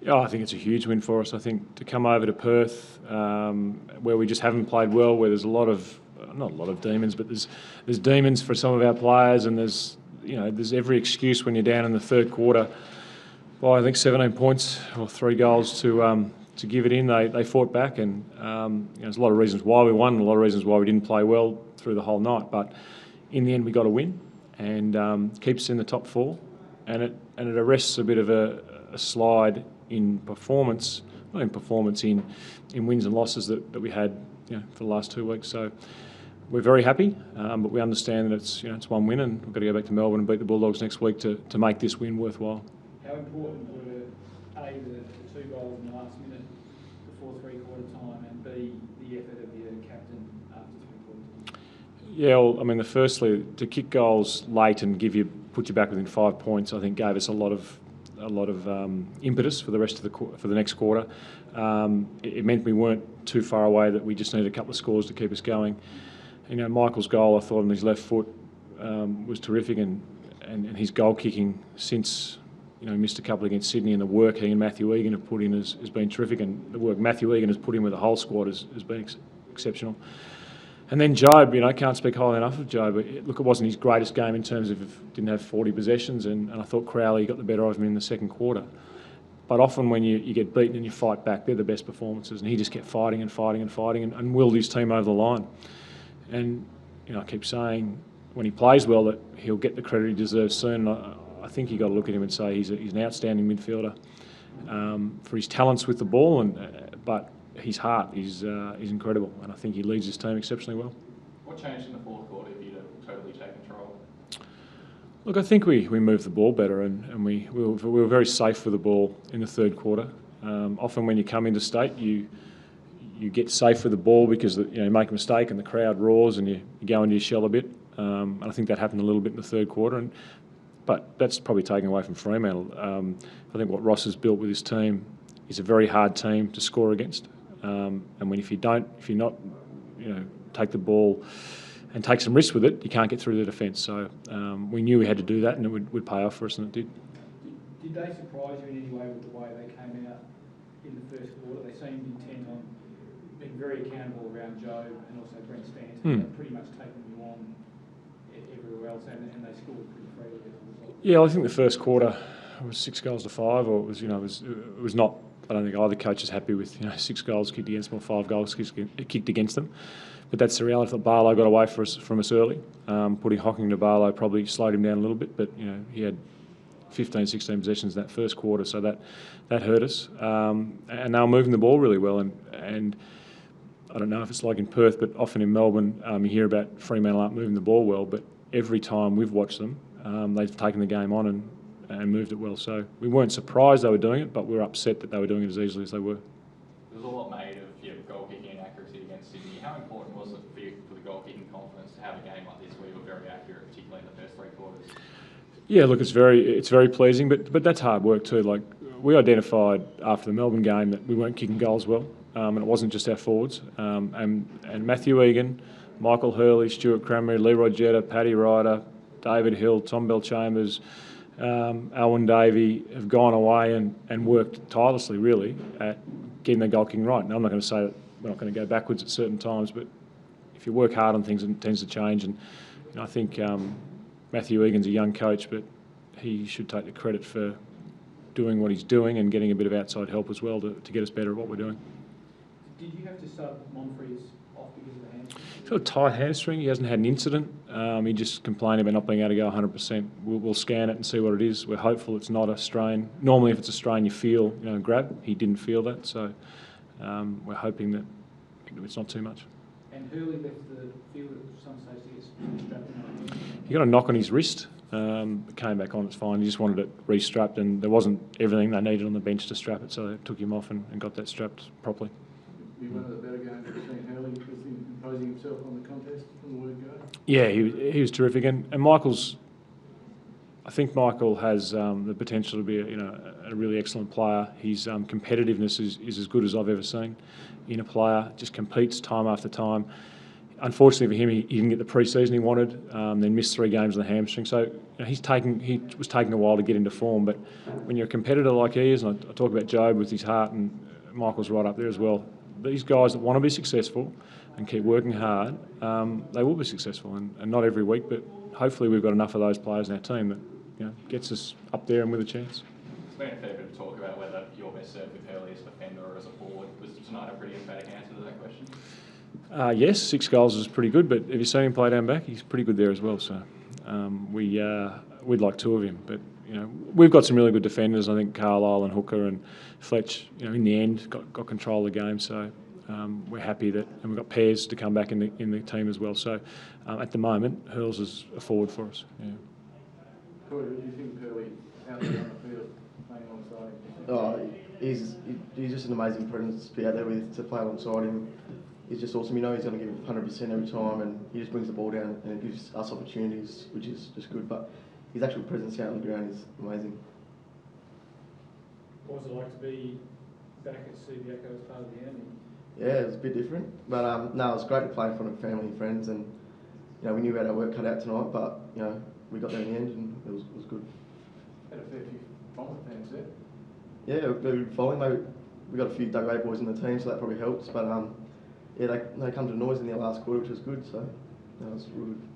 Yeah, I think it's a huge win for us. I think to come over to Perth, where we just haven't played well, where there's a lot of, not a lot of demons, but there's demons for some of our players, and there's every excuse when you're down in the third quarter by I think 17 points or 3 goals to give it in. They fought back, and there's a lot of reasons why we won, and a lot of reasons why we didn't play well through the whole night. But in the end, we got a win, and keeps us in the top 4, and it arrests a bit of a slide in performance, not in performance, in wins and losses that we had for the last 2 weeks. So we're very happy, but we understand that it's one win, and we've got to go back to Melbourne and beat the Bulldogs next week to make this win worthwhile. How important were A, the 2 goals in the last minute before three-quarter time, and B, the effort of your captain after three-quarter time? Yeah, well, I mean, firstly, to kick goals late and put you back within 5 points, I think gave us a lot of impetus for the rest of for the next quarter. It meant we weren't too far away, that we just needed a couple of scores to keep us going. Michael's goal, I thought, on his left foot was terrific, and his goal kicking since he missed a couple against Sydney, and the work he and Matthew Egan have put in has been terrific, and the work Matthew Egan has put in with the whole squad has been exceptional. And then Jobe, can't speak highly enough of Jobe. Look, it wasn't his greatest game in terms of didn't have 40 possessions, and I thought Crowley got the better of him in the second quarter. But often when you get beaten and you fight back, they're the best performances, and he just kept fighting and fighting and fighting and willed his team over the line. And I keep saying when he plays well that he'll get the credit he deserves soon. I think you got to look at him and say he's an outstanding midfielder for his talents with the ball, but his heart is incredible, and I think he leads his team exceptionally well. What changed in the fourth quarter for you to totally take control? Look, I think we moved the ball better, and we were very safe with the ball in the third quarter. Often when you come into state, you get safe with the ball because you make a mistake and the crowd roars and you go into your shell a bit. And I think that happened a little bit in the third quarter, but that's probably taken away from Fremantle. I think what Ross has built with his team is a very hard team to score against. And if you not take the ball and take some risks with it, you can't get through the defence. So we knew we had to do that, and it would pay off for us, and it did. Did they surprise you in any way with the way they came out in the first quarter? They seemed intent on being very accountable around Jobe and also Brent Stanton, pretty much taking you on everywhere else, and they scored pretty freely as a result. Yeah, I think the first quarter was 6 goals to 5, or it was not. I don't think either coach is happy with 6 goals kicked against them or 5 goals kicked against them. But that's the reality. I thought Barlow got away from us early. Putting Hocking to Barlow probably slowed him down a little bit, but he had 15, 16 possessions in that first quarter, so that hurt us. And they were moving the ball really well, and I don't know if it's like in Perth, but often in Melbourne you hear about Fremantle aren't moving the ball well, but every time we've watched them, they've taken the game on and moved it well. So we weren't surprised they were doing it, but we were upset that they were doing it as easily as they were. There was a lot made of your goal kicking and accuracy against Sydney. How important was it for the goal kicking confidence to have a game like this where you were very accurate, particularly in the first 3 quarters? Yeah, look, it's very pleasing, but that's hard work too. Like, we identified after the Melbourne game that we weren't kicking goals well, and it wasn't just our forwards. And Matthew Egan, Michael Hurley, Stuart Cranberry, Leroy Jetta, Paddy Ryder, David Hill, Tom Bell-Chambers, Alwyn Davey have gone away and worked tirelessly, really, at getting the goal kicking right. Now, I'm not going to say that we're not going to go backwards at certain times, but if you work hard on things, it tends to change. And I think Matthew Egan's a young coach, but he should take the credit for doing what he's doing and getting a bit of outside help as well to get us better at what we're doing. Did you have to sub Monfries off because of the hamstring? He's got a tight hamstring. He hasn't had an incident. He just complained about not being able to go 100%. We'll scan it and see what it is. We're hopeful it's not a strain. Normally, if it's a strain, you feel, grab. He didn't feel that, so we're hoping that it's not too much. And Hurley left the field at some stage to get strapped in. He got a knock on his wrist. Came back on, it's fine. He just wanted it re-strapped, and there wasn't everything they needed on the bench to strap it, so they took him off and got that strapped properly. Be one of the better games we've seen Hurley with him imposing himself on the contest from the word go. Yeah, he was terrific, and I think Michael has the potential to be a really excellent player. His competitiveness is as good as I've ever seen in a player. Just competes time after time. unfortunately for him, he didn't get the pre-season he wanted, then missed 3 games with a hamstring. So he was taking a while to get into form. But when you're a competitor like he is, and I talk about Job with his heart, and Michael's right up there as well, these guys that want to be successful and keep working hard, they will be successful. And not every week, but hopefully we've got enough of those players in our team that gets us up there and with a chance. There's been a fair bit of talk about whether you're best served with Hurley as a defender or as a forward. Was tonight a pretty emphatic answer to that question? Yes, 6 goals is pretty good, but have you seen him play down back? He's pretty good there as well. So we'd like 2 of him, but we've got some really good defenders. I think Carlisle and Hooker and Fletch, in the end, got control of the game. So we're happy that, and we've got Pears to come back in the team as well. So at the moment, Hurls is a forward for us. Yeah. Corey, what do you think Hurley out there on the field playing alongside him? Oh, he's just an amazing presence to be out there with, to play alongside him. He's just awesome. He's going to give 100% every time, and he just brings the ball down and it gives us opportunities, which is just good. But his actual presence out on the ground is amazing. What was it like to be back at Subiaco as part of the Army? Yeah, it was a bit different, but no, it was great to play in front of family and friends, and we knew we had our work cut out tonight, but we got there in the end, and it was good. Had a fair few Bomber fans there. Yeah, we were following. We got a few WA boys in the team, so that probably helps. But yeah, they come to noise in the last quarter, which was good. So that was really good.